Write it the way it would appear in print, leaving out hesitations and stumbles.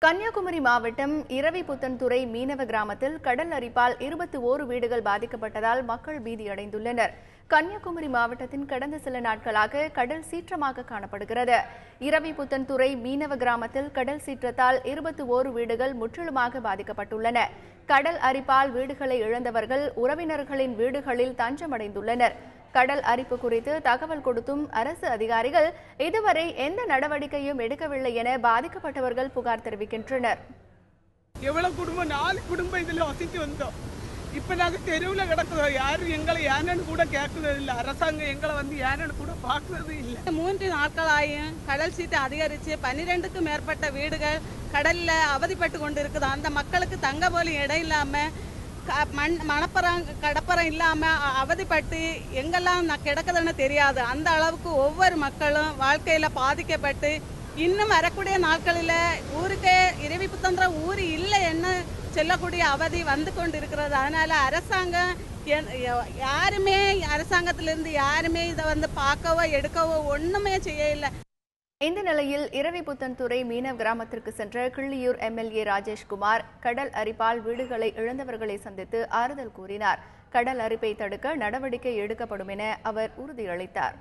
கன்னியாகுமரி மாவட்டம் இரவிபுத்தன்துறை மீனவ கிராமத்தில் கடல் அரிப்பால் 21 வீடுகள் பாதிக்கப்பட்டதால் மக்கள் பீதியடைந்துள்ளனர். கன்னியாகுமரி மாவட்டத்தின் கடந்த சில நாட்களாக கடல் சீற்றமாக காணப்படுகிறது. இரவிபுத்தன்துறை மீனவ கிராமத்தில் கடல் சீற்றத்தால் 21 வீடுகள் முற்றிலுமாக பாதிக்கப்பட்டுள்ளன. கடல் அரிப்பால் வீடுகளை இழந்தவர்கள் உறவினர்களின் வீடுகளில் தஞ்சமடைந்துள்ளனர். கடல் அரிப்பு குறித்து தகவல் கொடுத்தும் அரசு அதிகாரிகள் இதுவரை எந்த நடவடிக்கையும் எடுக்கவில்லை என பாதிக்கப்பட்டவர்கள் புகார் தெரிவிக்கின்றனர். எவ்வளவு குடும்பம் 4 குடும்பம் இதுல வசித்து வந்தோம். இப்ப நாங்க தெருவுல கிடக்குறோம். யாரும் எங்களை ஏன்னு கூட கேட்கறது இல்லை. அரசாங்கம் எங்களை வந்து ஏன்னு கூட பாக்குறது இல்லை. 3 நாட்களாயும் கடல் சீட்டு அதிகரிச்சு 12க்கும் மேற்பட்ட வீடுகள் கடல்ல அவதிப்பட்டு கொண்டு இருக்குது. அந்த மக்களுக்கு தங்க போலும் இடம் இல்லாம மணப்பறம் கடப்பறம் இல்லாம அவதிப்பட்டு எங்கெல்லாம் கிடக்குதுன்னு தெரியாது. அந்த அளவுக்கு ஒவ்வொரு மக்களும் வாழ்க்கையில பாதிக்கப்பட்டு இன்னும் வரக்கூடிய நாட்களில் ஊருக்கே இரவிபுத்தன்ற ஊர் இல்லை என்ன சொல்லக்கூடிய அவதி வந்து கொண்டு இருக்கிறது. அதனால அரசாங்கம் யாருமே அரசாங்கத்திலிருந்து யாருமே இதை வந்து பார்க்கவோ எடுக்கவோ ஒண்ணுமே செய்யல. இந்த நிலையில் இரவிபுத்தன்துறை மீனவ கிராமத்திற்கு சென்ற கிள்ளியூர் எம்எல்ஏ ராஜேஷ்குமார் கடல் அரிப்பால் வீடுகளை இழந்தவர்களை சந்தித்து ஆறுதல் கூறினார். கடல் அரிப்பை தடுக்க நடவடிக்கை எடுக்கப்படும் என அவர் உறுதியளித்தார்.